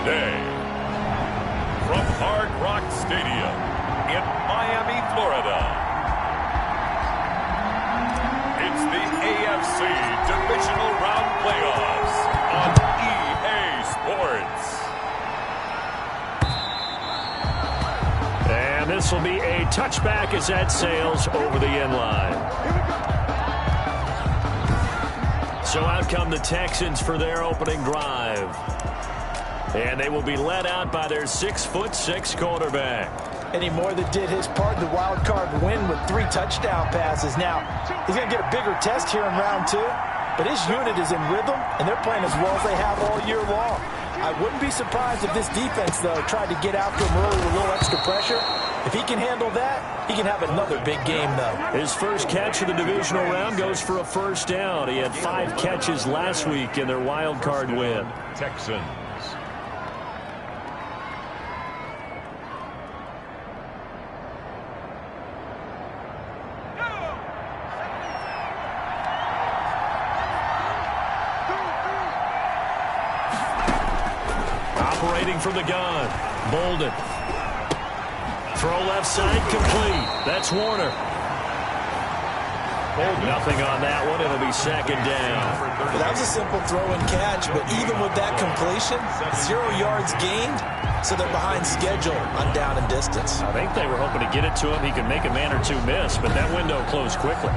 today, from Hard Rock Stadium in Miami, Florida, it's the AFC Divisional Round Playoffs on EA Sports. And this will be a touchback as that sails over the end line. So out come the Texans for their opening drive. And they will be led out by their 6'6" quarterback. Eddie Moore that did his part in the wild card win with 3 touchdown passes. Now, he's going to get a bigger test here in round 2, but his unit is in rhythm, and they're playing as well as they have all year long. I wouldn't be surprised if this defense, though, tried to get after him early with a little extra pressure. If he can handle that, he can have another big game, though. His first catch of the divisional round goes for a first down. He had 5 catches last week in their wild card win. Texans. Operating from the gun, Bolden. Throw left side, complete. That's Warner. Nothing on that one. It'll be second down. Well, that was a simple throw and catch, but even with that completion, 0 yards gained, so they're behind schedule on down and distance. I think they were hoping to get it to him. He could make a man or two miss, but that window closed quickly.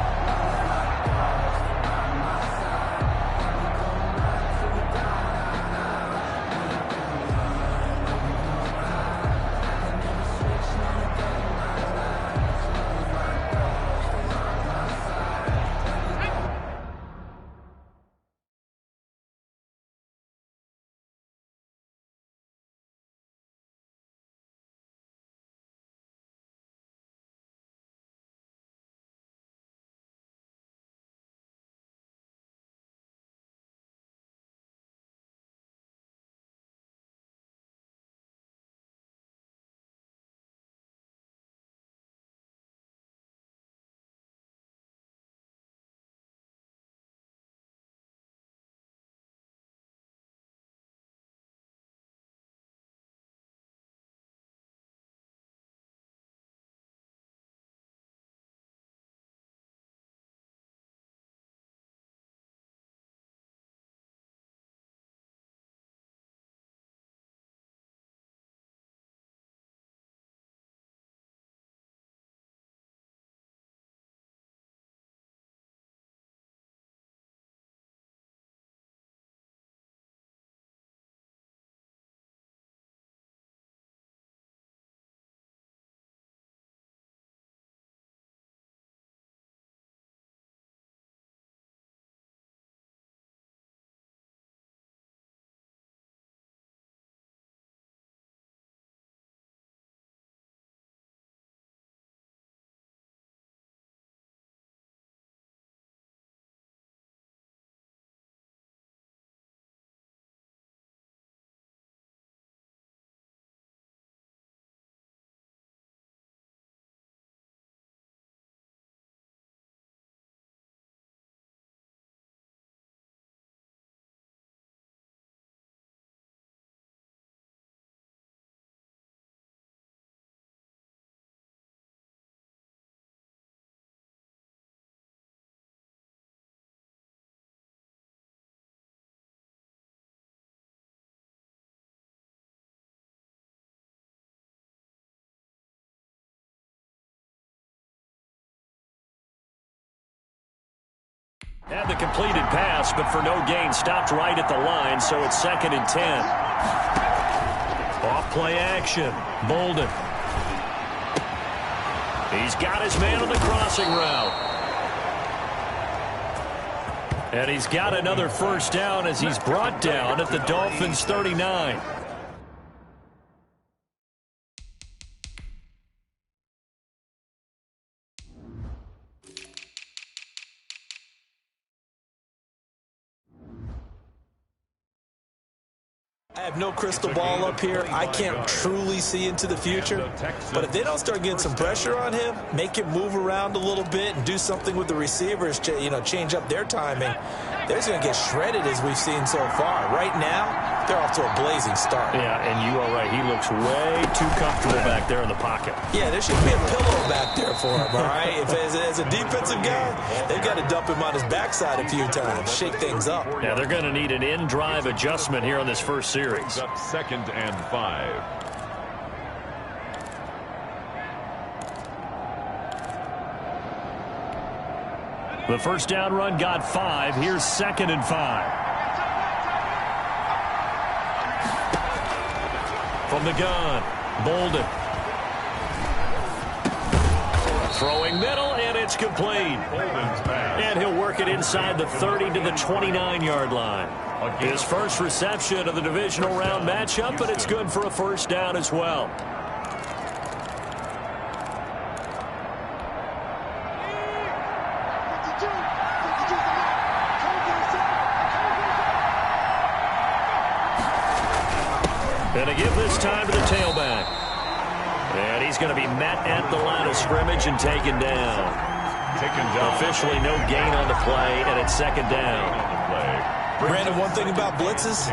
Had the completed pass, but for no gain, stopped right at the line, so it's 2nd and 10. Off play action, Bolden. He's got his man on the crossing route. And he's got another first down as he's brought down at the Dolphins' 39. I have no crystal ball up here. I can't truly see into the future. But if they don't start getting some pressure on him, make him move around a little bit and do something with the receivers, change up their timing, they're just going to get shredded as we've seen so far. Right now, they're off to a blazing start. Yeah, and you are right. He looks way too comfortable back there in the pocket. Yeah, there should be a pillow back there for him, all right? If as a defensive guy, they've got to dump him on his backside a few times, shake things up. Now, they're going to need an in-drive adjustment here on this first series. Up 2nd and 5. The first down run got 5. Here's 2nd and 5. From the gun, Bolden. Throwing middle, and it's complete. And he'll work it inside the 30 to the 29-yard line. His first reception of the divisional round matchup, but it's good for a first down as well. And to give this time to the tailback. And he's going to be met at the line of scrimmage and taken down. Officially no gain on the play, and it's 2nd down. Brandon, one thing about blitzes,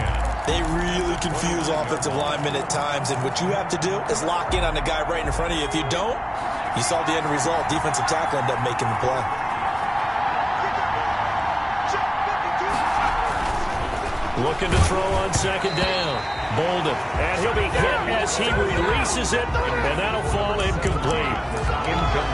they really confuse offensive linemen at times, and what you have to do is lock in on the guy right in front of you. If you don't, you saw the end result. Defensive tackle ended up making the play. Looking to throw on 2nd down. Bolden. And he'll be hit as he releases it, and that'll fall incomplete.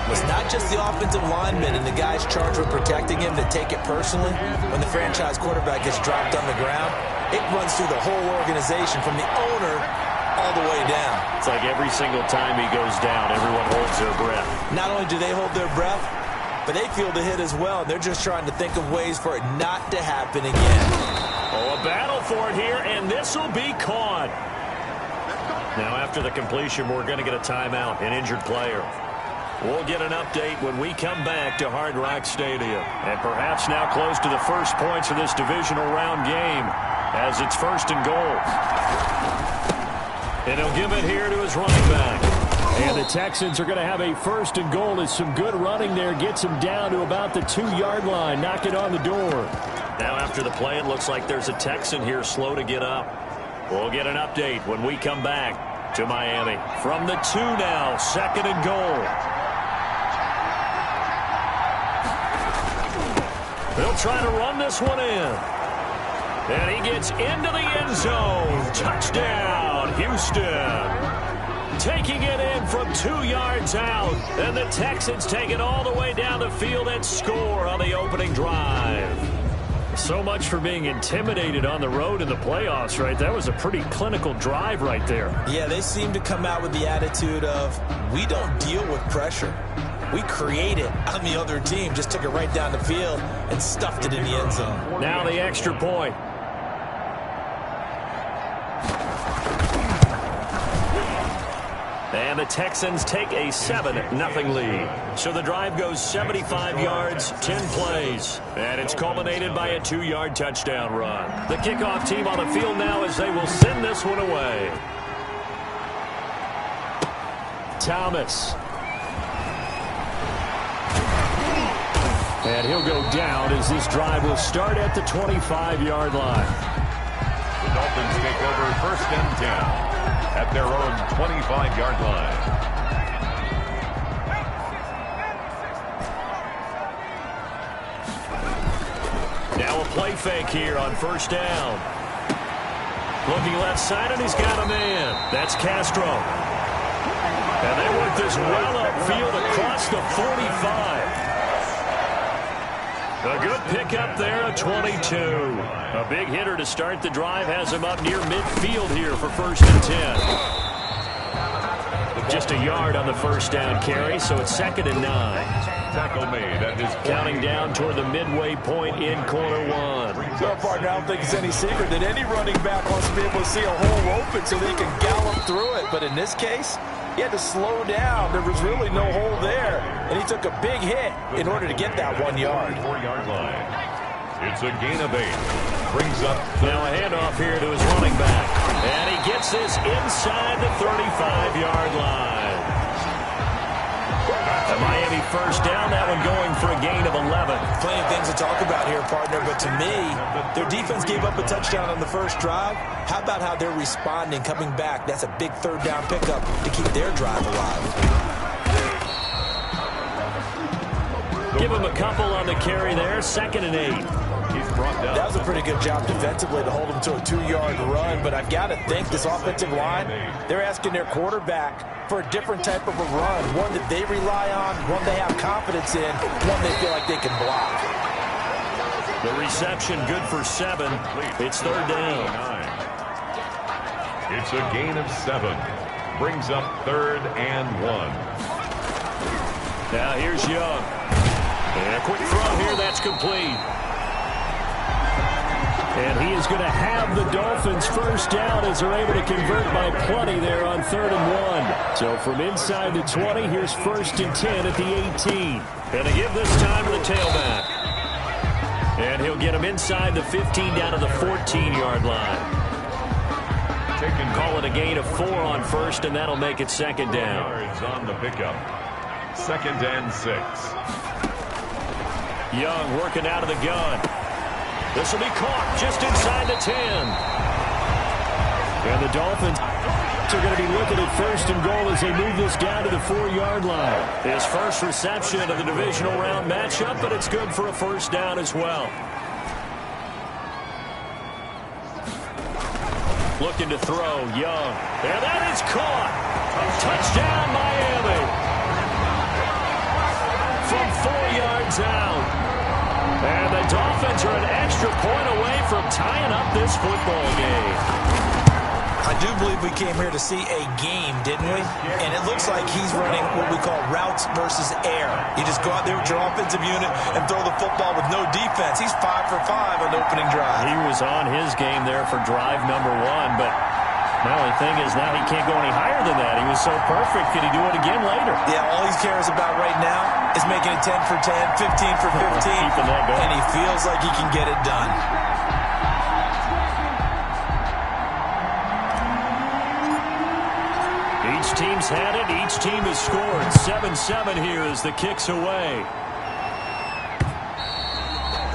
It's not just the offensive linemen and the guys charged with protecting him that take it personally. When the franchise quarterback gets dropped on the ground, it runs through the whole organization from the owner all the way down. It's like every single time he goes down, everyone holds their breath. Not only do they hold their breath, but they feel the hit as well. They're just trying to think of ways for it not to happen again. Oh, a battle for it here, and this will be caught. Now, after the completion, we're going to get a timeout, an injured player. We'll get an update when we come back to Hard Rock Stadium. And perhaps now close to the first points of this divisional round game as it's 1st and goal. And he'll give it here to his running back. And the Texans are going to have a 1st and goal as some good running there gets him down to about the 2-yard line. Knock it on the door. Now after the play, it looks like there's a Texan here slow to get up. We'll get an update when we come back to Miami. From the 2 now, 2nd and goal. They'll try to run this one in. And he gets into the end zone. Touchdown, Houston. Taking it in from 2 yards out. And the Texans take it all the way down the field and score on the opening drive. So much for being intimidated on the road in the playoffs, right? That was a pretty clinical drive right there. Yeah, they seem to come out with the attitude of, we don't deal with pressure. We create it on the other team. Just took it right down the field and stuffed it in the end zone. Now the extra point. And the Texans take a 7-0 lead. So the drive goes 75 yards, 10 plays. And it's culminated by a 2-yard touchdown run. The kickoff team on the field now as they will send this one away. Thomas. And he'll go down as this drive will start at the 25-yard line. The Dolphins take over 1st and 10 at their own 25-yard line. Now a play fake here on 1st down. Looking left side, and he's got a man. That's Castro. And they work this well upfield across the 45. A good pickup there at 22. A big hitter to start the drive has him up near midfield here for 1st and 10. Just a yard on the 1st down carry, so it's 2nd and 9. Tackle made at his Counting down toward the midway point in quarter 1. So, partner, I don't think it's any secret that any running back wants to be able to see a hole open so they can gallop through it. But in this case, he had to slow down. There was really no hole there, and he took a big hit in order to get that 1 yard. 4-yard line. It's a gain of 8. Brings up now a handoff here to his running back. And he gets this inside the 35-yard line. A Miami first down, that one going for a gain of 11. Plenty of things to talk about here, partner, but to me, their defense gave up a touchdown on the first drive. How about how they're responding, coming back? That's a big third down pickup to keep their drive alive. Give him a couple on the carry there, 2nd and 8. He's brought down. That was a pretty good job defensively to hold him to a 2-yard run, but I've got to think this offensive line, they're asking their quarterback for a different type of a run, one that they rely on, one they have confidence in, one they feel like they can block. The reception good for 7. It's 3rd down. It's a gain of 7. Brings up 3rd and 1. Now here's Young. And a quick throw here, that's complete. And he is going to have the Dolphins first down as they're able to convert by plenty there on 3rd and 1. So from inside the 20, here's 1st and 10 at the 18. And to give this time to the tailback. And he'll get him inside the 15 down to the 14-yard line. Call it a gain of 4 on 1st, and that'll make it 2nd down. Yards on the pickup. 2nd and 6. Young working out of the gun. This will be caught just inside the 10. And the Dolphins are going to be looking at 1st and goal as they move this down to the 4-yard line. His first reception of the divisional round matchup, but it's good for a first down as well. Looking to throw, Young. And that is caught. Touchdown, Miami. From 4 yards out. And the Dolphins are an extra point away from tying up this football game. I do believe we came here to see a game, didn't we? And it looks like he's running what we call routes versus air. You just go out there with your offensive unit and throw the football with no defense. He's 5 for 5 on the opening drive. He was on his game there for drive number 1, but the only thing is now he can't go any higher than that. He was so perfect. Could he do it again later? Yeah, all he cares about right now is making it 10 for 10, 15 for 15, Keeping that going. and he feels like he can get it done. Each team's had it. Each team has scored. 7-7 here as the kick's away.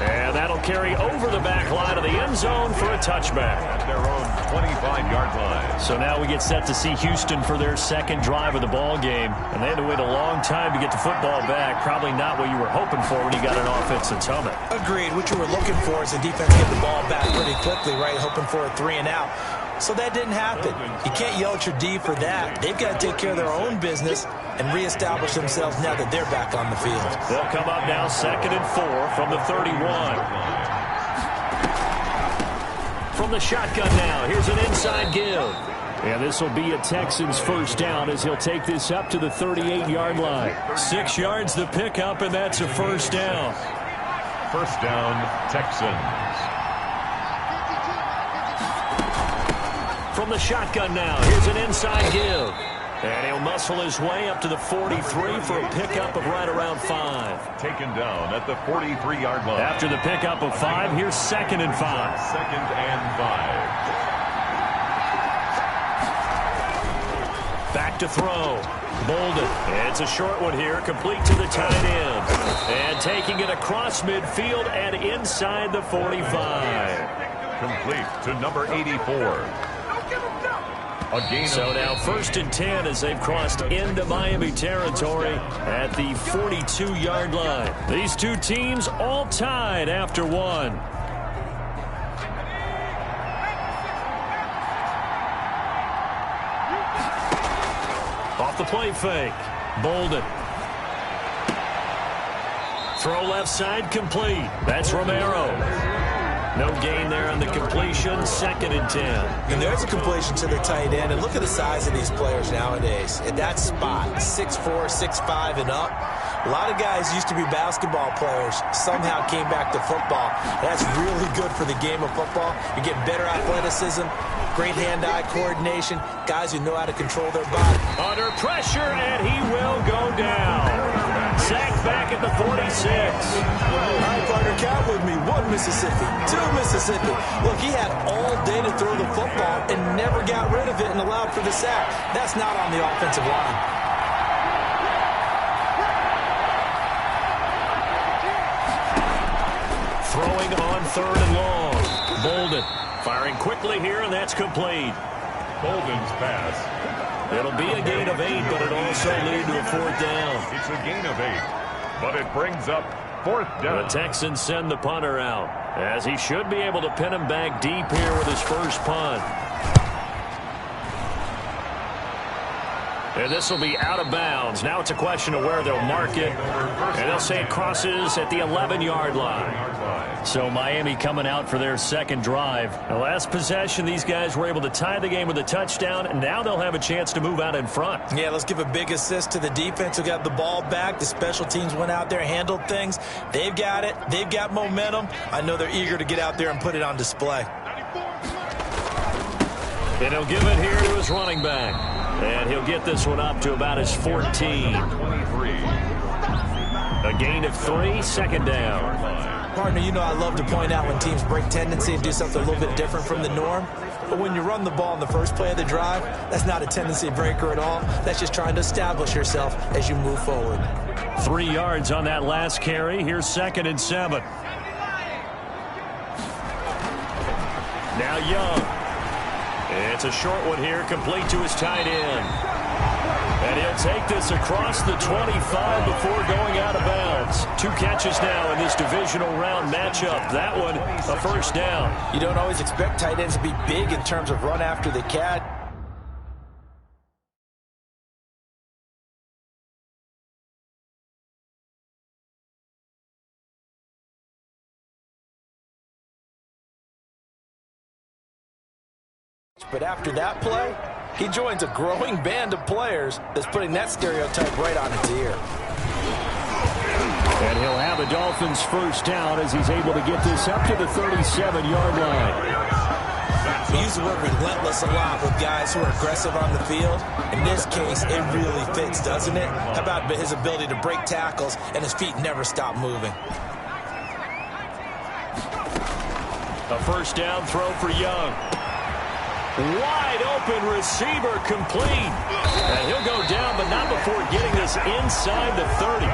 And that'll carry over the back line of the end zone for a touchback. At their own 25-yard line. So now we get set to see Houston for their 2nd drive of the ball game. And they had to wait a long time to get the football back. Probably not what you were hoping for when you got an offense that's humming. Agreed. What you were looking for is the defense get the ball back pretty quickly, right? Hoping for a 3 and out. So that didn't happen. You can't yell at your D for that. They've got to take care of their own business and reestablish themselves now that they're back on the field. They'll come up now 2nd and 4 from the 31. From the shotgun now, here's an inside give. And this will be a Texans first down as he'll take this up to the 38-yard line. 6 yards the pickup, and that's a first down. First down, Texans. From the shotgun now, here's an inside give. And he'll muscle his way up to the 43 for a pickup of right around 5. Taken down at the 43-yard line. After the pickup of 5, here's 2nd and 5. 2nd and 5. Back to throw. Bolden. It's a short one here, complete to the tight end. And taking it across midfield and inside the 45. Complete to number 84. So now 1st and 10 as they've crossed into Miami territory at the 42-yard line. These two teams all tied after 1. Off the play fake. Bolden. Throw left side complete. That's Romero. No gain there on the completion. 2nd and 10. And there's a completion to the tight end. And look at the size of these players nowadays. At that spot, 6'4", 6'5", and up. A lot of guys used to be basketball players, somehow came back to football. That's really good for the game of football. You get better athleticism, great hand-eye coordination, guys who know how to control their body. Under pressure, and he will go down. Sacked back at the 46. All right, partner, count with me. 1 Mississippi, 2 Mississippi. Look, he had all day to throw the football and never got rid of it and allowed for the sack. That's not on the offensive line. throwing on 3rd and long. Bolden firing quickly here, and that's complete. Bolden's pass. It'll be a gain of 8, but it also lead to a 4th down. It's a gain of 8, but it brings up 4th down. The Texans send the punter out, as he should be able to pin him back deep here with his first punt. And this will be out of bounds. Now it's a question of where they'll mark it. And they'll say it crosses at the 11-yard line. So Miami coming out for their second drive. The last possession, these guys were able to tie the game with a touchdown, and now they'll have a chance to move out in front. Yeah, let's give a big assist to the defense who got the ball back. The special teams went out there, handled things. They've got it. They've got momentum. I know they're eager to get out there and put it on display. And he'll give it here to his running back. And he'll get this one up to about his 14. 23. A gain of 3, 2nd down. Partner, you know I love to point out when teams break tendency and do something a little bit different from the norm. But when you run the ball in the first play of the drive, that's not a tendency breaker at all. That's just trying to establish yourself as you move forward. 3 yards on that last carry. Here's 2nd and 7. Now Young. It's a short one here, complete to his tight end. And he'll take this across the 25 before going out of bounds. 2 catches now in this divisional round matchup. That one, a 1st down. You don't always expect tight ends to be big in terms of run after the catch. But after that play, he joins a growing band of players that's putting that stereotype right on its ear. And he'll have the Dolphins' 1st down as he's able to get this up to the 37-yard line. We use the word relentless a lot with guys who are aggressive on the field. In this case, it really fits, doesn't it? How about his ability to break tackles and his feet never stop moving? A 1st down throw for Young. Wide open receiver complete. And he'll go down, but not before getting this inside the 30.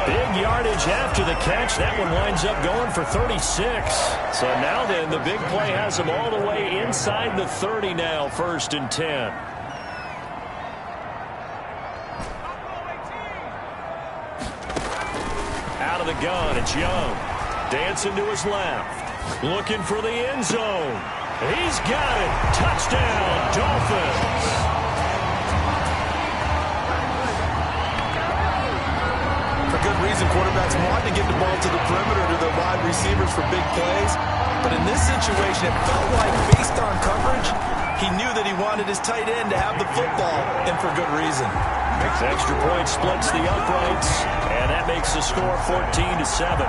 Big yardage after the catch. That one winds up going for 36. So now then, the big play has him all the way inside the 30 now, 1st and 10. Out of the gun, it's Young. Dancing to his left. Looking for the end zone. He's got it. Touchdown, Dolphins. For good reason, quarterbacks want to get the ball to the perimeter to their wide receivers for big plays. But in this situation, it felt like based on coverage, he knew that he wanted his tight end to have the football, and for good reason. Extra point splits the uprights, and that makes the score 14-7.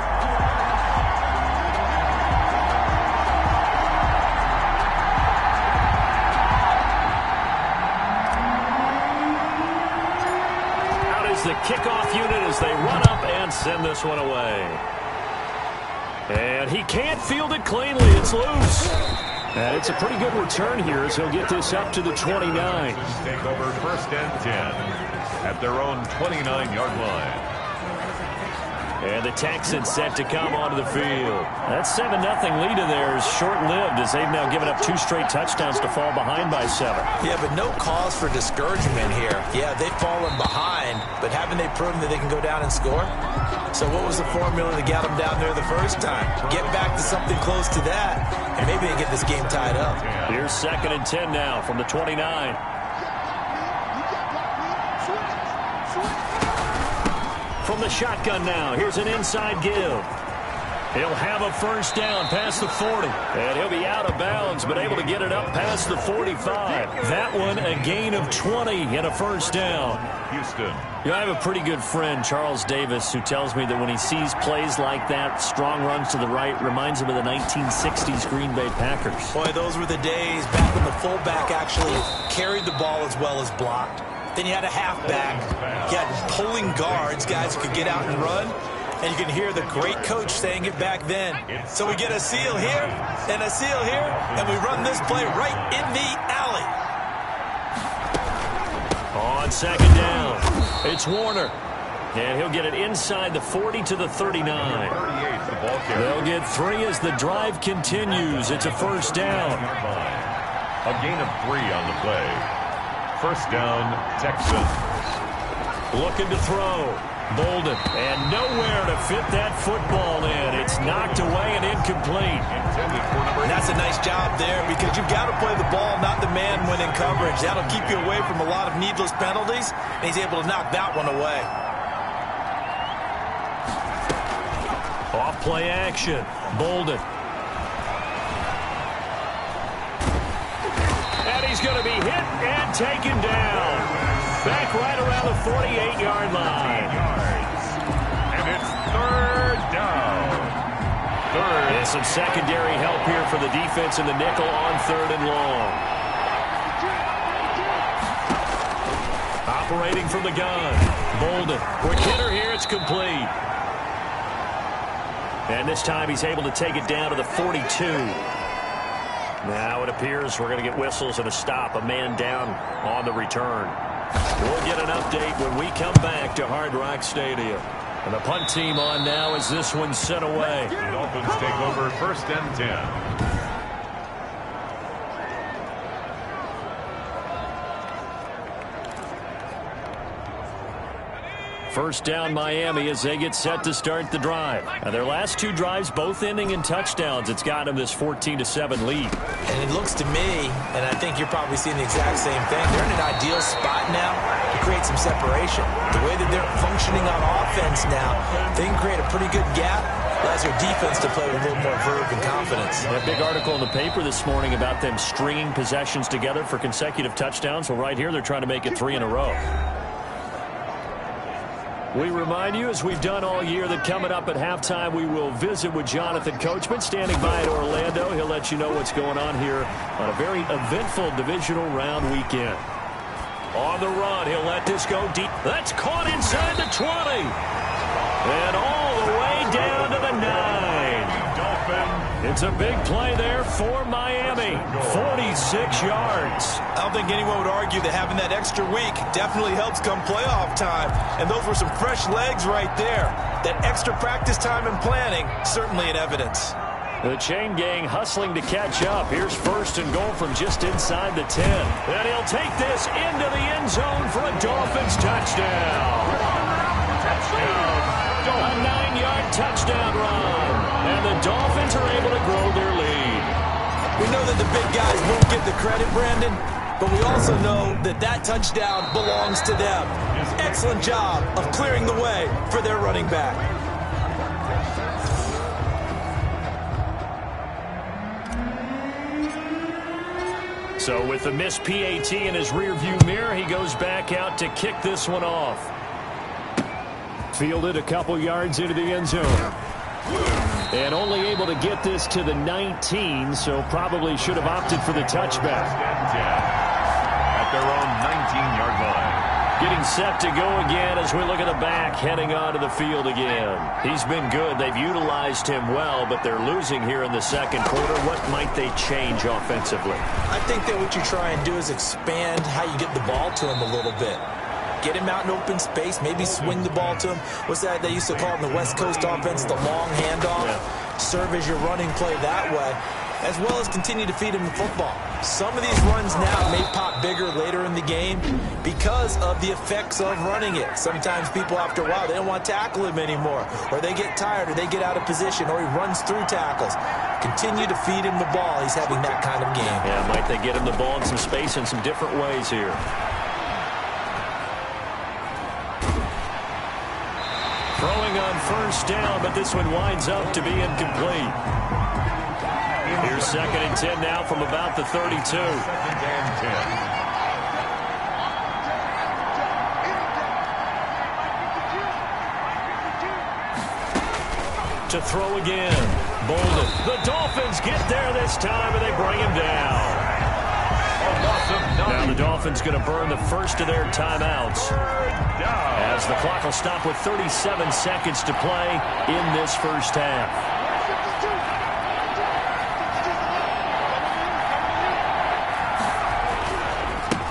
The kickoff unit as they run up and send this one away. And he can't field it cleanly. It's loose. And it's a pretty good return here as he'll get this up to the 29. Take over 1st and 10 at their own 29-yard line. And the Texans set to come onto the field. That 7-0 lead of theirs is short-lived as they've now given up 2 straight touchdowns to fall behind by 7. Yeah, but no cause for discouragement here. Yeah, they've fallen behind, but haven't they proven that they can go down and score? So what was the formula that got them down there the first time? Get back to something close to that, and maybe they get this game tied up. Here's 2nd and 10 now from the 29. From the shotgun now, here's an inside give. He'll have a 1st down past the 40. And he'll be out of bounds, but able to get it up past the 45. That one a gain of 20 and a 1st down. Houston. You know, I have a pretty good friend, Charles Davis, who tells me that when he sees plays like that, strong runs to the right, reminds him of the 1960s Green Bay Packers. Boy, those were the days back when the fullback actually carried the ball as well as blocked. Then you had a halfback. You had pulling guards, guys who could get out and run. And you can hear the great coach saying it back then. So we get a seal here and a seal here, and we run this play right in the alley. On 2nd down, it's Warner. And he'll get it inside the 40 to the 39. 38, the ball carrier. They'll get 3 as the drive continues. It's a first down. A gain of 3 on the play. First down, Texans. Looking to throw. Bolden. And nowhere to fit that football in. It's knocked away and incomplete. Intended for number 8. That's a nice job there because you've got to play the ball, not the man when in coverage. That'll keep you away from a lot of needless penalties, and he's able to knock that one away. Off play action. Bolden. And he's going to be hit and taken down. Back right around the 48-yard line. And it's third down. And some secondary help here for the defense in the nickel on 3rd and long. Operating from the gun. Bolden. Quick hitter here. It's complete. And this time he's able to take it down to the 42. Now it appears we're going to get whistles and a stop. A man down on the return. We'll get an update when we come back to Hard Rock Stadium. And the punt team on now as this one's sent away. The Dolphins take over 1st and 10. First down Miami as they get set to start the drive. Now their last 2 drives both ending in touchdowns. It's got them this 14-7 lead. And it looks to me, and I think you're probably seeing the exact same thing, they're in an ideal spot now to create some separation. The way that they're functioning on offense now, they can create a pretty good gap. Allows their defense to play with a little more verve and confidence. That big article in the paper this morning about them stringing possessions together for consecutive touchdowns. Well, right here they're trying to make it 3 in a row. We remind you, as we've done all year, that coming up at halftime, we will visit with Jonathan Coachman, standing by at Orlando. He'll let you know what's going on here on a very eventful divisional round weekend. On the run, he'll let this go deep. That's caught inside the 20. And all the way down to the 9. It's a big play there for Miami. 46 yards. I don't think anyone would argue that having that extra week definitely helps come playoff time. And those were some fresh legs right there. That extra practice time and planning, certainly in evidence. The chain gang hustling to catch up. Here's 1st and goal from just inside the 10. And he'll take this into the end zone for a Dolphins touchdown. A 9-yard touchdown run. And the Dolphins are able to grow their lead. We know that the big guys won't get the credit, Brandon, but we also know that that touchdown belongs to them. Excellent job of clearing the way for their running back. So with the missed PAT in his rearview mirror, he goes back out to kick this one off. Fielded a couple yards into the end zone. And only able to get this to the 19, so probably should have opted for the touchback. At their own 19-yard line. Getting set to go again as we look at the back, heading onto the field again. He's been good. They've utilized him well, but they're losing here in the second quarter. What might they change offensively? I think that what you try and do is expand how you get the ball to him a little bit. Get him out in open space, maybe swing the ball to him. What's that they used to call in the West Coast offense, the long handoff? Yeah. Serve as your running play that way, as well as continue to feed him the football. Some of these runs now may pop bigger later in the game because of the effects of running it. Sometimes people, after a while, they don't want to tackle him anymore, or they get tired, or they get out of position, or he runs through tackles. Continue to feed him the ball. He's having that kind of game. Yeah, might they get him the ball in some space in some different ways here. Throwing on first down, but this one winds up to be incomplete. Here's 2nd and 10 now from about the 32. 2nd and 10. To throw again. Bolden. The Dolphins get there this time, and they bring him down. Now the Dolphins going to burn the first of their timeouts, as the clock will stop with 37 seconds to play in this first half.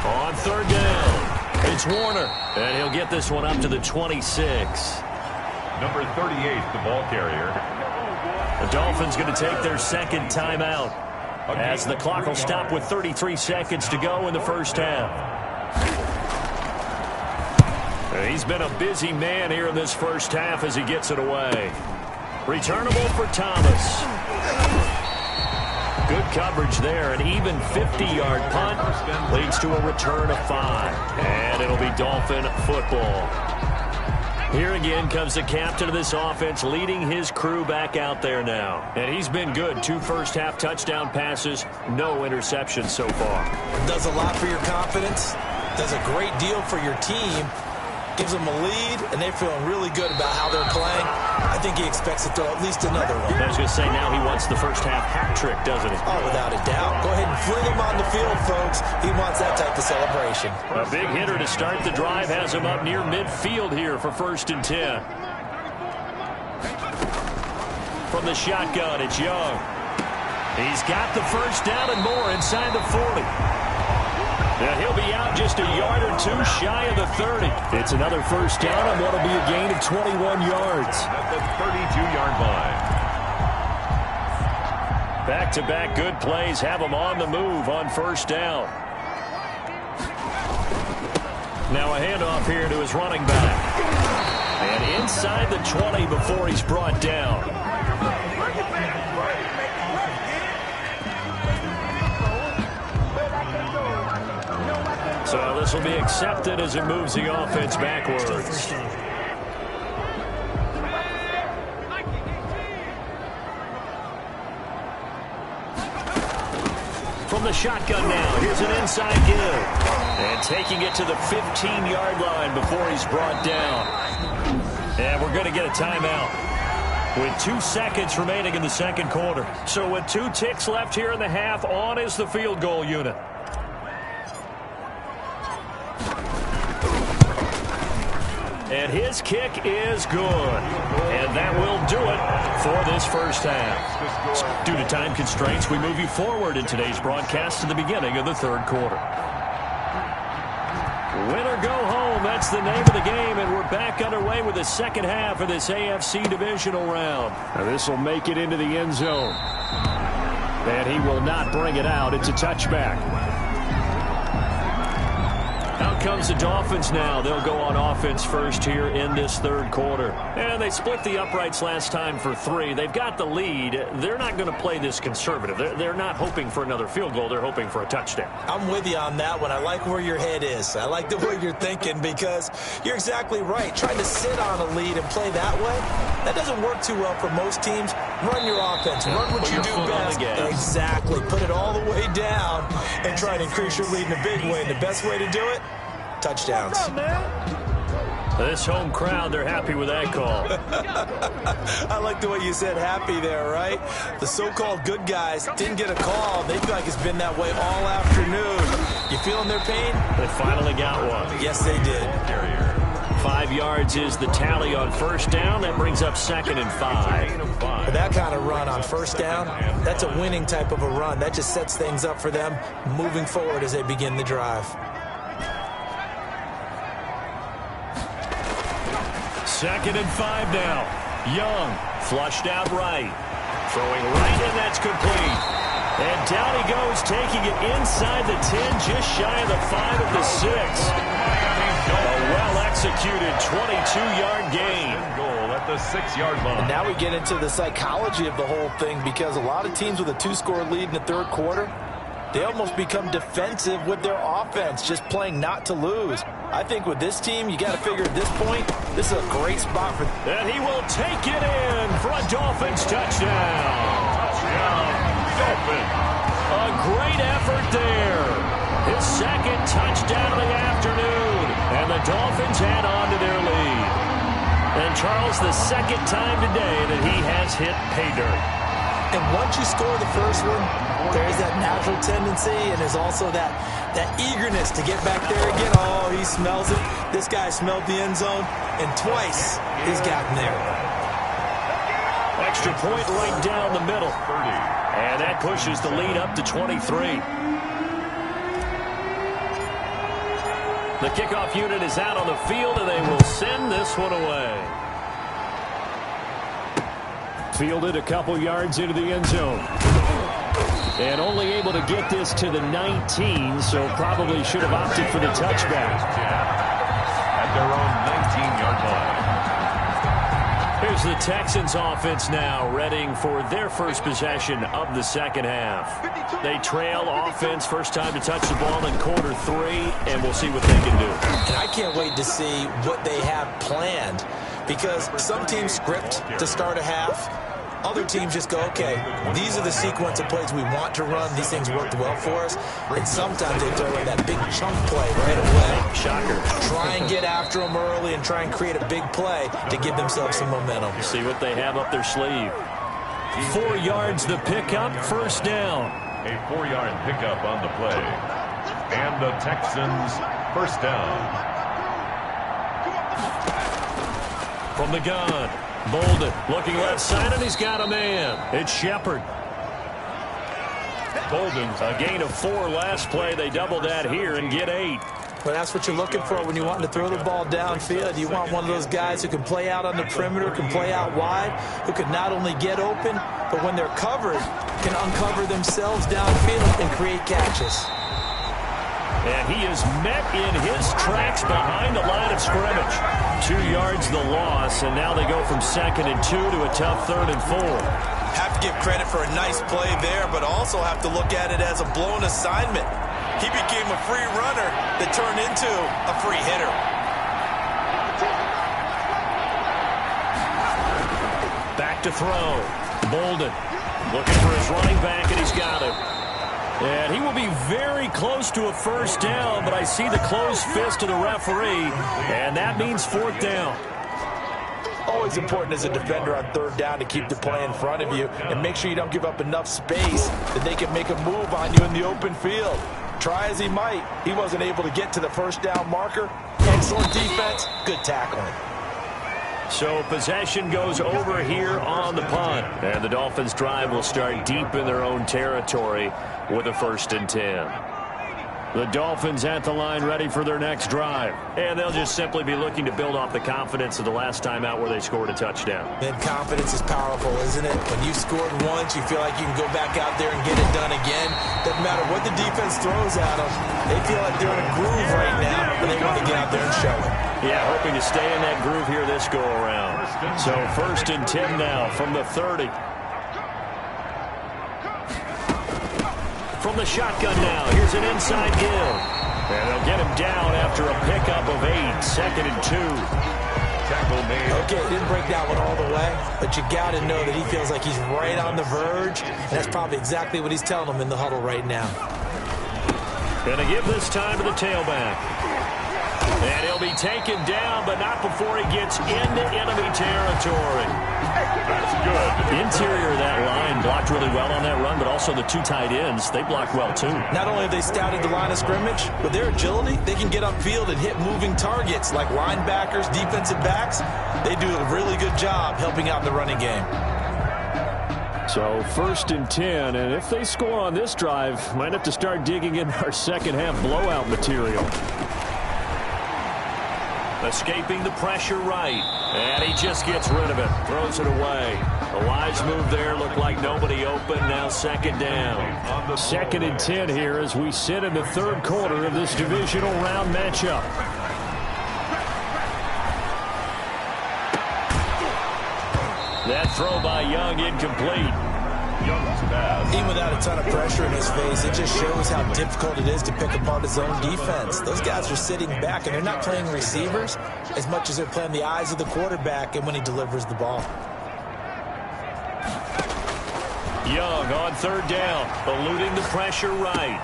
On 3rd down, It's Warner, and he'll get this one up to the 26. Number 38, the ball carrier. The Dolphins going to take their second timeout as the clock will stop with 33 seconds to go in the first half. He's been a busy man here in this first half as he gets it away. Returnable for Thomas. Good coverage there. An even 50-yard punt leads to a return of 5. And it'll be Dolphin football. Here again comes the captain of this offense leading his crew back out there now. And he's been good. 2 first-half touchdown passes, no interceptions so far. Does a lot for your confidence. Does a great deal for your team. Gives them a lead, and they're feeling really good about how they're playing. I think he expects to throw at least another one. I was going to say, now he wants the first-half hat trick, doesn't he? Oh, without a doubt. Go ahead and fling him on the field, folks. He wants that type of celebration. A big hitter to start the drive has him up near midfield here for 1st and 10. From the shotgun, it's Young. He's got the first down and more inside the 40. Now he'll be out just a yard or 2 shy of the 30. It's another first down on what will be a gain of 21 yards. At the 32-yard line. Back-to-back good plays have him on the move on first down. Now a handoff here to his running back. And inside the 20 before he's brought down. So this will be accepted as it moves the offense backwards. From the shotgun now, here's an inside give. And taking it to the 15-yard line before he's brought down. And we're going to get a timeout with 2 seconds remaining in the second quarter. So with 2 ticks left here in the half, on is the field goal unit. And his kick is good. And that will do it for this first half. Due to time constraints, we move you forward in today's broadcast to the beginning of the third quarter. Win or go home, that's the name of the game, and we're back underway with the second half of this AFC divisional round. Now this will make it into the end zone. And he will not bring it out. It's a touchback. Out comes the Dolphins now. They'll go on offense first here in this third quarter. And they split the uprights last time for 3. They've got the lead. They're not going to play this conservative. They're not hoping for another field goal. They're hoping for a touchdown. I'm with you on that one. I like where your head is. I like the way you're thinking because you're exactly right. Trying to sit on a lead and play that way, that doesn't work too well for most teams. Run your offense. Run what you do best. Exactly. Put it all the way down and try to increase your lead in a big way. And the best way to do it, touchdowns. This home crowd, they're happy with that call. I like the way you said happy there, right? The so-called good guys didn't get a call. They feel like it's been that way all afternoon. You feeling their pain? They finally got one. Yes, they did. 5 yards is the tally on first down. That brings up 2nd and 5. But that kind of run on first down, that's a winning type of a run. That just sets things up for them moving forward as they begin the drive. 2nd and 5 now. Young flushed out right. Throwing right, and that's complete. And down he goes, taking it inside the 10, just shy of the 5 at the 6. A well-executed 22-yard gain. Goal at the 6-yard line. And now we get into the psychology of the whole thing because a lot of teams with a 2-score lead in the third quarter, they almost become defensive with their offense, just playing not to lose. I think with this team, you got to figure at this point, this is a great spot for them. And he will take it in for a Dolphins touchdown. Touchdown, Dolphins. A great effort there. His second touchdown of the afternoon. And the Dolphins add on to their lead. And Charles, the second time today that he has hit pay dirt. And once you score the first one, there's that natural tendency, and there's also that eagerness to get back there again. Oh, he smells it. This guy smelled the end zone, and twice he's gotten there. Extra point right down the middle. 30. And that pushes the lead up to 23. The kickoff unit is out on the field, and they will send this one away. Fielded a couple yards into the end zone. And only able to get this to the 19, so probably should have opted for the touchback. At their own 19-yard line. Here's the Texans offense now, readying for their first possession of the second half. They trail offense, first time to touch the ball in quarter 3, and we'll see what they can do. And I can't wait to see what they have planned, because some teams script to start a half. Other teams just go, okay, these are the sequence of plays we want to run. These things worked well for us. And sometimes they throw in that big chunk play right away. Shocker. Try and get after them early and try and create a big play to give themselves some momentum. See what they have up their sleeve. 4 yards the pickup, first down. A 4-yard pickup on the play. And the Texans first down. From the gun. Bolden looking left side, and he's got a man. It's Shepard. Bolden's a gain of 4 last play. They double that here and get 8. Well, that's what you're looking for when you want to throw the ball downfield. You want one of those guys who can play out on the perimeter, can play out wide, who can not only get open, but when they're covered, can uncover themselves downfield and create catches. And he is met in his tracks behind the line of scrimmage. 2 yards the loss, and now they go from 2nd and 2 to a tough 3rd and 4. Have to give credit for a nice play there, but also have to look at it as a blown assignment. He became a free runner that turned into a free hitter. Back to throw. Bolden looking for his running back, and he's got it. And he will be very close to a first down, but I see the closed fist of the referee, and that means 4th down. Always important as a defender on 3rd down to keep the play in front of you and make sure you don't give up enough space that they can make a move on you in the open field. Try as he might, he wasn't able to get to the first down marker. Excellent defense, good tackling. So possession goes over here on the punt. And the Dolphins drive will start deep in their own territory with a 1st and 10. The Dolphins at the line ready for their next drive. And they'll just simply be looking to build off the confidence of the last time out where they scored a touchdown. And confidence is powerful, isn't it? When you scored once, you feel like you can go back out there and get it done again. Doesn't matter what the defense throws at them. They feel like they're in a groove right now, and they want to get out there and show it. Yeah, hoping to stay in that groove here this go-around. So 1st and 10 now from the 30. From the shotgun now, here's an inside give. And they'll get him down after a pickup of 8, 2nd and 2. Tackle made. Okay, didn't break that one all the way, but you got to know that he feels like he's right on the verge, and that's probably exactly what he's telling them in the huddle right now. Going to give this time to the tailback. And he'll be taken down, but not before he gets into enemy territory. That's good. The interior of that line blocked really well on that run, but also the 2 tight ends, they blocked well too. Not only have they scouted the line of scrimmage, with their agility, they can get upfield and hit moving targets like linebackers, defensive backs. They do a really good job helping out in the running game. So 1st and 10, and if they score on this drive, might have to start digging in our second half blowout material. Escaping the pressure right. And he just gets rid of it. Throws it away. A wise move there. Looked like nobody open. Now 2nd down. 2nd and 10 here as we sit in the 3rd quarter of this divisional round matchup. That throw by Young incomplete. Young's pass. Even without a ton of pressure in his face, it just shows how difficult it is to pick apart his own defense. Those guys are sitting back, and they're not playing receivers as much as they're playing the eyes of the quarterback and when he delivers the ball. Young on 3rd down, eluding the pressure right.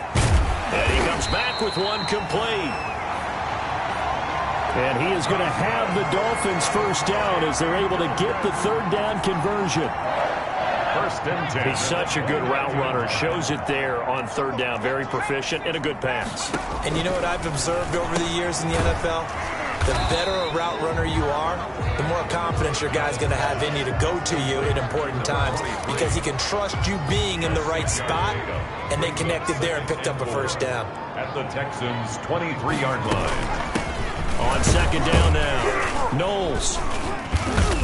And he comes back with one complete. And he is going to have the Dolphins first down as they're able to get the 3rd down conversion. 1st and 10. He's such a good route runner. Shows it there on 3rd down. Very proficient and a good pass. And you know what I've observed over the years in the NFL? The better a route runner you are, the more confidence your guy's going to have in you to go to you in important times because he can trust you being in the right spot, and they connected there and picked up a first down. At at the Texans' 23-yard line. On second down now, Knowles.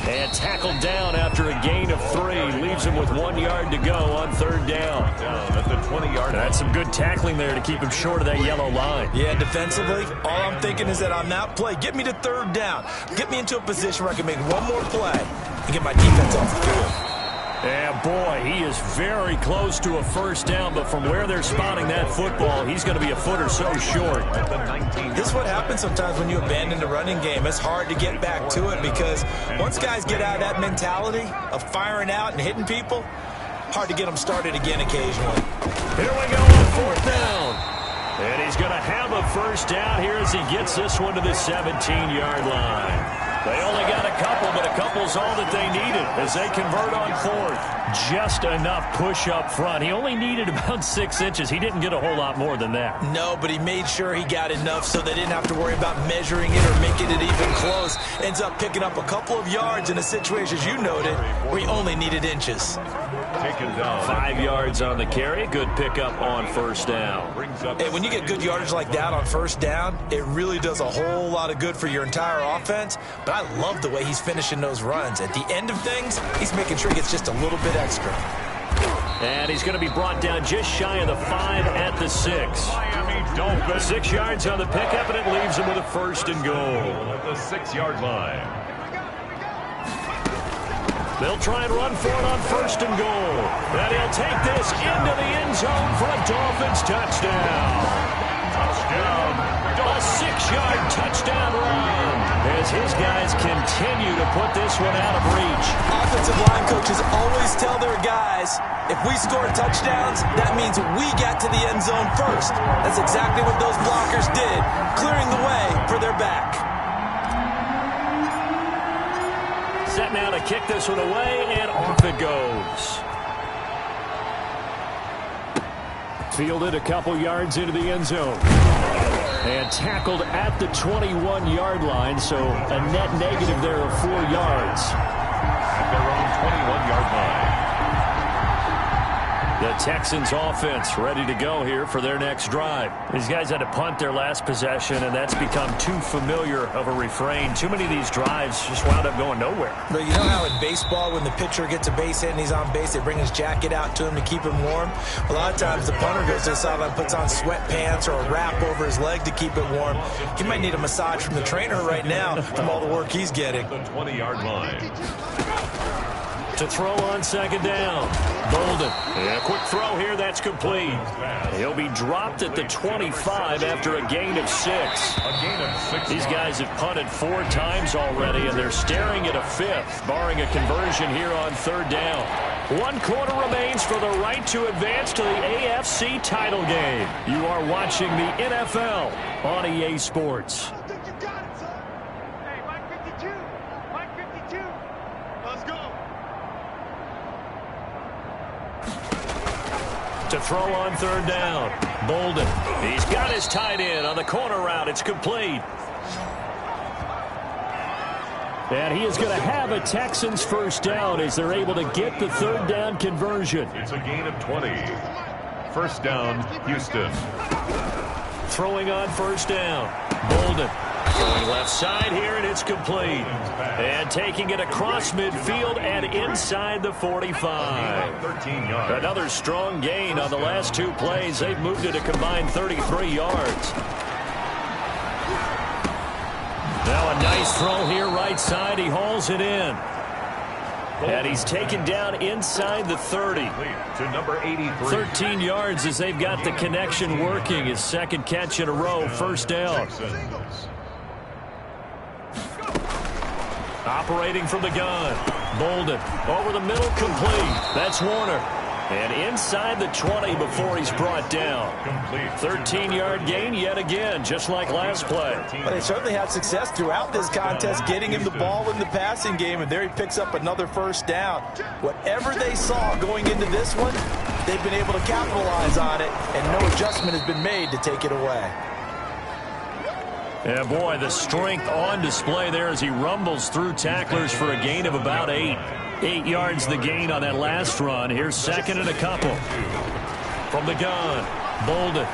And tackled down after a gain of 3. Leaves him with 1 yard to go on third down. Down at the 20-yard line. That's some good tackling there to keep him short of that yellow line. Yeah, defensively, all I'm thinking is that on that play, get me to third down. Get me into a position where I can make one more play and get my defense off the field. And boy, he is very close to a first down, but from where they're spotting that football, he's going to be a foot or so short. This is what happens sometimes when you abandon the running game. It's hard to get back to it because once guys get out of that mentality of firing out and hitting people, hard to get them started again occasionally. Here we go on fourth down. And he's going to have a first down here as he gets this one to the 17-yard line. They only got a couple, but a couple's all that they needed as they convert on fourth. Just enough push up front. He only needed about 6 inches. He didn't get a whole lot more than that. No, but he made sure he got enough so they didn't have to worry about measuring it or making it even close. Ends up picking up a couple of yards in a situation, as you noted, where he only needed inches. Taken down. 5 yards on the carry. Good pickup on first down. Hey, when you get good yardage like that on first down, it really does a whole lot of good for your entire offense. But I love the way he's finishing those runs. At the end of things, he's making sure he gets just a little bit extra. And he's going to be brought down just shy of the 5 at the 6. Miami Dolphins. 6 yards on the pickup, and it leaves him with a first and goal. At the 6-yard line. They'll try and run for it on first and goal. And he'll take this into the end zone for a Dolphins touchdown. Touchdown. A 6-yard touchdown run as his guys continue to put this one out of reach. Offensive line coaches always tell their guys, if we score touchdowns, that means we got to the end zone first. That's exactly what those blockers did, clearing the way for their back. Set now to kick this one away, and off it goes. Fielded a couple yards into the end zone. And tackled at the 21-yard line, so a net negative there of 4 yards. At their own 21-yard line. The Texans offense ready to go here for their next drive. These guys had to punt their last possession, and that's become too familiar of a refrain. Too many of these drives just wound up going nowhere. But you know how in baseball, when the pitcher gets a base hit and he's on base, they bring his jacket out to him to keep him warm? A lot of times the punter goes to the sideline, puts on sweatpants or a wrap over his leg to keep it warm. He might need a massage from the trainer right now from all the work he's getting. The 20-yard line. To throw on second down. Bolden. And a quick throw here. That's complete. He'll be dropped at the 25 after a gain of 6. A gain of 6. These guys have punted 4 times already, and they're staring at a 5th, barring a conversion here on third down. 1 quarter remains for the right to advance to the AFC title game. You are watching the NFL on EA Sports. To throw on third down. Bolden. He's got his tight end on the corner route. It's complete. And he is going to have a Texans first down as they're able to get the third down conversion. It's a gain of 20. First down, Houston. Throwing on first down. Bolden. Going left side here, and it's complete. And taking it across midfield and inside the 45. 13 yards. Another strong gain on the last 2 plays. They've moved it a combined 33 yards. Now a nice throw here right side. He hauls it in. And he's taken down inside the 30. To number 83. 13 yards as they've got the connection working. His second catch in a row, first down. Operating from the gun. Bolden over the middle, complete. That's Warner. And inside the 20 before he's brought down. 13-yard gain yet again, just like last play. But they certainly had success throughout this contest, getting him the ball in the passing game, and there he picks up another first down. Whatever they saw going into this one, they've been able to capitalize on it, and no adjustment has been made to take it away. Yeah, boy, the strength on display there as he rumbles through tacklers for a gain of about 8. 8 yards the gain on that last run. Here's second and a couple. From the gun, Bolden.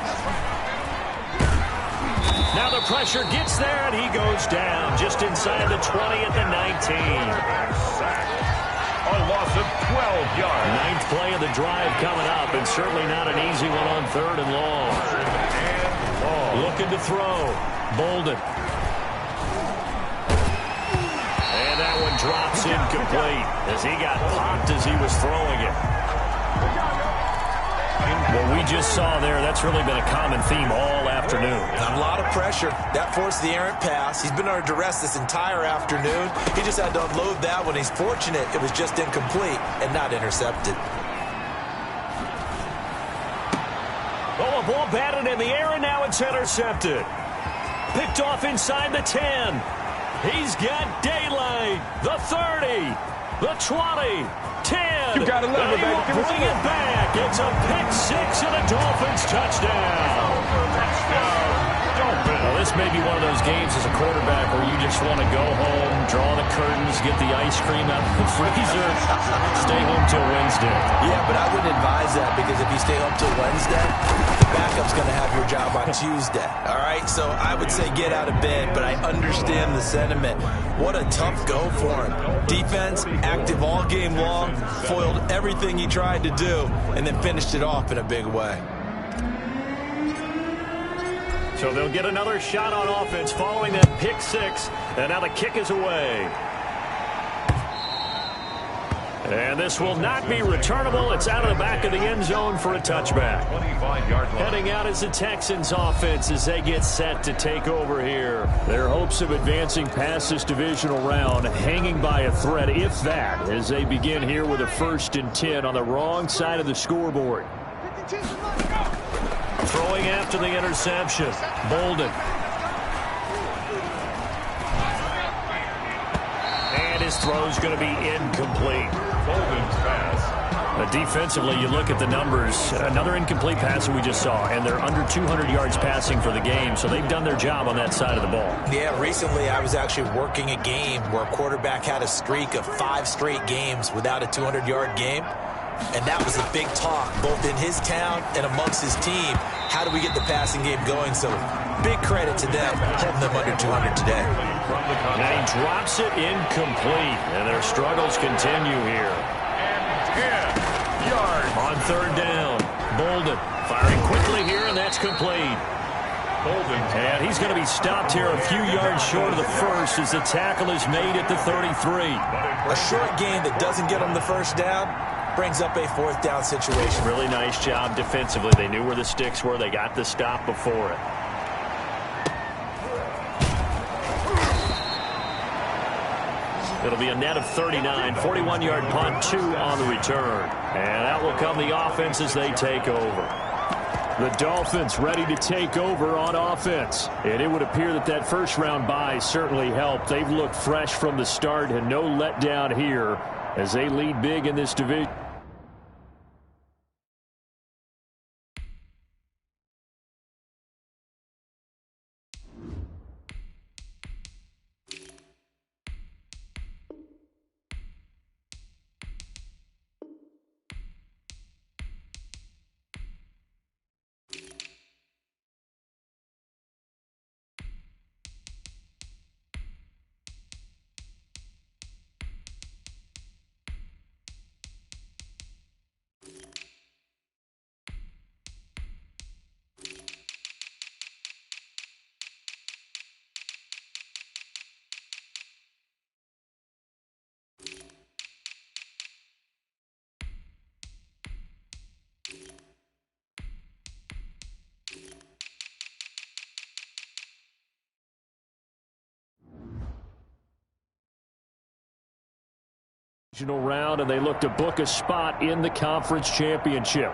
Now the pressure gets there, and he goes down just inside the 20 at the 19. A loss of 12 yards. Ninth play of the drive coming up, and certainly not an easy one on 3rd and long. Looking to throw. Bolden. And that one drops incomplete as he got popped as he was throwing it. What we just saw there, that's really been a common theme all afternoon. A lot of pressure. That forced the errant pass. He's been under duress this entire afternoon. He just had to unload that one. He's fortunate it was just incomplete and not intercepted. Oh, a ball batted in the air, and now it's intercepted. Picked off inside the 10. He's got daylight. The 30. The 20. 10. You gotta love it, baby. Give us bring it back. It's a pick 6 and a Dolphins touchdown. Well, this may be one of those games as a quarterback where you just want to go home, draw the curtains, get the ice cream out of the freezer, stay home till Wednesday. Yeah, but I wouldn't advise that, because if you stay home till Wednesday, the backup's going to have your job on Tuesday. All right? So I would say get out of bed, but I understand the sentiment. What a tough go for him. Defense, active all game long, foiled everything he tried to do, and then finished it off in a big way. So they'll get another shot on offense following that pick 6, and now the kick is away. And this will not be returnable. It's out of the back of the end zone for a touchback. 25-yard line. Heading out is the Texans offense as they get set to take over here. Their hopes of advancing past this divisional round hanging by a thread, if that, as they begin here with a 1st and 10 on the wrong side of the scoreboard. Throwing after the interception. Bolden. And his throw's going to be incomplete. Bolden's pass. Defensively, you look at the numbers. Another incomplete pass that we just saw, and they're under 200 yards passing for the game, so they've done their job on that side of the ball. Yeah, recently I was actually working a game where a quarterback had a streak of 5 straight games without a 200-yard game. And that was a big talk, both in his town and amongst his team. How do we get the passing game going? So big credit to them, holding them under 200 today. Now he drops it incomplete, and their struggles continue here. And 10 yards. On 3rd down, Bolden firing quickly here, and that's complete. Bolden's And he's going to be stopped here a few yards short of the 1st as the tackle is made at the 33. A short gain that doesn't get them the 1st down brings up a 4th down situation. Really nice job defensively. They knew where the sticks were. They got the stop before it. It'll be a net of 39. 41-yard punt, 2 on the return. And out will come the offense as they take over. The Dolphins ready to take over on offense. And it would appear that that first-round bye certainly helped. They've looked fresh from the start and no letdown here as they lead big in this division. Round, and they look to book a spot in the conference championship.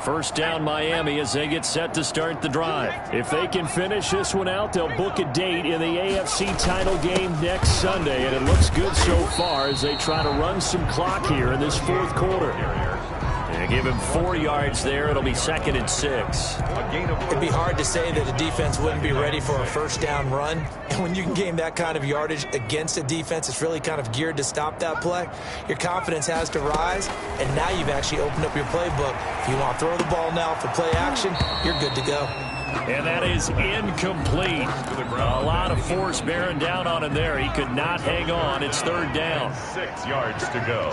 1st down Miami as they get set to start the drive. If they can finish this one out, they'll book a date in the AFC title game next Sunday, and it looks good so far as they try to run some clock here in this 4th quarter. And give him 4 yards there. It'll be 2nd and 6. It'd be hard to say that a defense wouldn't be ready for a 1st down run. And when you can gain that kind of yardage against a defense that's really kind of geared to stop that play, your confidence has to rise. And now you've actually opened up your playbook. If you want to throw the ball now for play action, you're good to go. And that is incomplete. A lot of force bearing down on him there. He could not hang on. It's third down. 6 yards to go.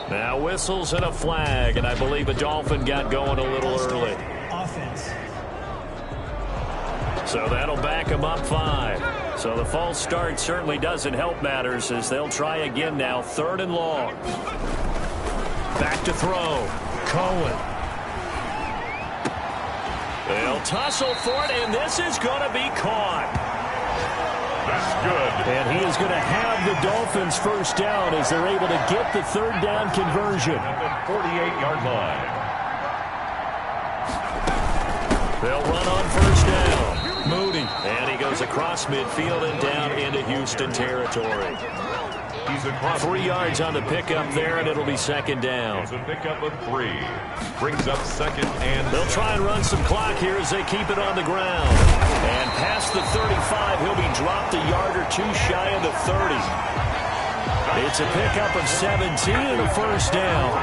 Now whistles and a flag, and I believe a Dolphin got going a little early. Offense. So that'll back him up 5. So the false start certainly doesn't help matters as they'll try again now. 3rd and long. Back to throw. Cohen. They'll tussle for it, and this is going to be caught. That's good. And he is going to have the Dolphins first down as they're able to get the 3rd down conversion. At the 48-yard line. They'll run on first down. Moody. And he goes across midfield and down into Houston territory. He's across 3 yards on the pickup there, and it'll be 2nd down. It's a pickup of 3. Brings up 2nd and They'll try and run some clock here as they keep it on the ground. And past the 35, he'll be dropped a yard or 2 shy of the 30. It's a pickup of 17 and a first down.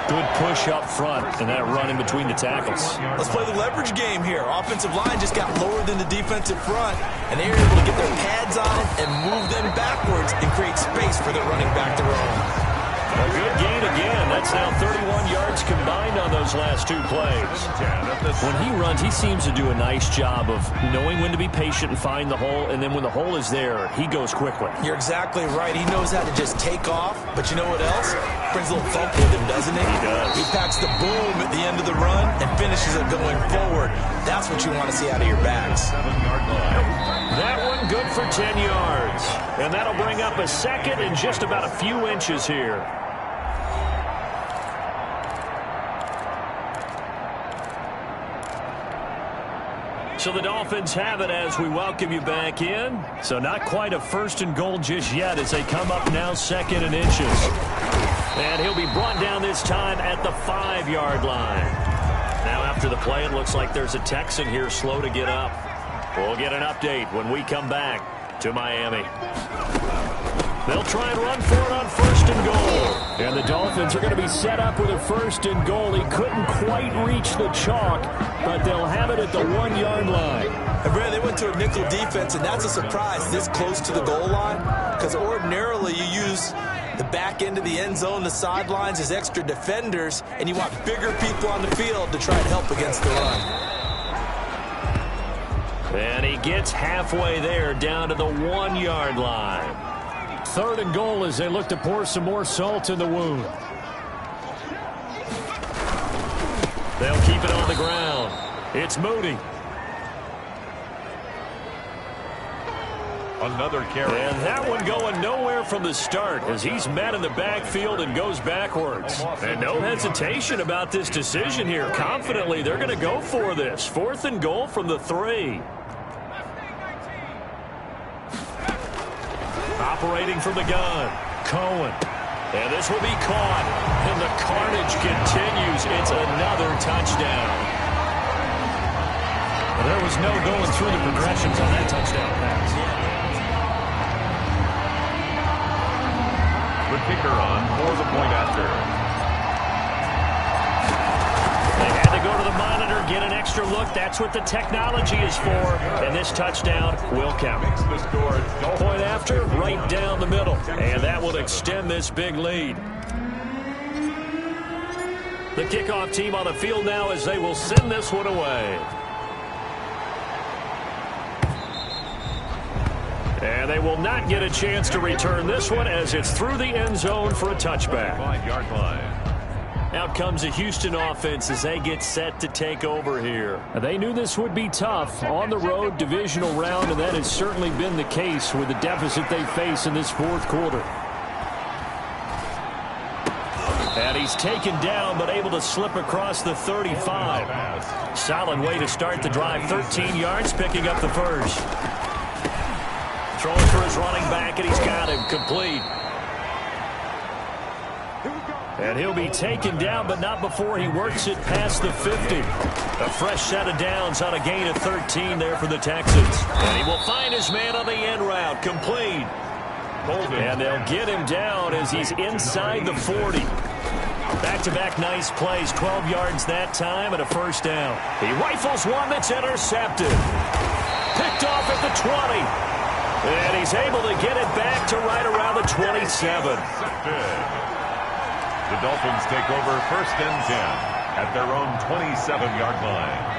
Good push up front, and that run in between the tackles. Let's play the leverage game here. Offensive line just got lower than the defensive front, and they were able to get their pads on it and move them backwards and create space for their running back to run. A good gain again. That's now 31 yards combined on those last 2 plays. When he runs, he seems to do a nice job of knowing when to be patient and find the hole, and then when the hole is there, he goes quickly. You're exactly right. He knows how to just take off, but you know what else? Brings a little thump with him, doesn't he? He does. He packs the boom at the end of the run and finishes it going forward. That's what you want to see out of your backs. 7-yard line. That one good for 10 yards. And that'll bring up a 2nd and just about a few inches here. So the Dolphins have it as we welcome you back in. So not quite a 1st and goal just yet as they come up now 2nd and inches. And he'll be brought down this time at the 5-yard line. Now after the play, it looks like there's a Texan here slow to get up. We'll get an update when we come back to Miami. They'll try and run for it on 1st and goal. And the Dolphins are going to be set up with a 1st and goal. He couldn't quite reach the chalk, but they'll have it at the 1-yard line. And Brad, they went to a nickel defense, and that's a surprise this close to the goal line, because ordinarily you use the back end of the end zone, the sidelines as extra defenders, and you want bigger people on the field to try and help against the run. And he gets halfway there down to the 1-yard line. 3rd and goal as they look to pour some more salt in the wound. They'll keep it on the ground. It's Moody. Another carry. And that one going nowhere from the start as he's met in the backfield and goes backwards. And no hesitation about this decision here. Confidently, they're going to go for this. 4th and goal from the 3. Operating from the gun, Cohen. And this will be caught. And the carnage continues. It's another touchdown. Well, there was no going through the progressions on that touchdown pass. The kicker on for the point after. They had to go to the monitor, get an extra look. That's what the technology is for. And this touchdown will count. Makes the score. Point after, right down the middle. And that will extend this big lead. The kickoff team on the field now as they will send this one away. And they will not get a chance to return this one as it's through the end zone for a touchback. 5-yard line. Out comes the Houston offense as they get set to take over here. They knew this would be tough on the road, divisional round, and that has certainly been the case with the deficit they face in this 4th quarter. And he's taken down but able to slip across the 35. Solid way to start the drive. 13 yards, picking up the first. Throwing for his running back, and he's got him complete. And he'll be taken down, but not before he works it past the 50. A fresh set of downs on a gain of 13 there for the Texans. And he will find his man on the end route, complete. And they'll get him down as he's inside the 40. Back-to-back nice plays, 12 yards that time and a first down. He rifles one that's intercepted. Picked off at the 20. And he's able to get it back to right around the 27. The Dolphins take over first and 10 at their own 27-yard line.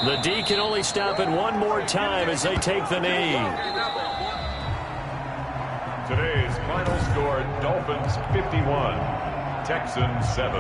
The D can only stop it one more time as they take the knee. Today's final score, Dolphins 51, Texans 7.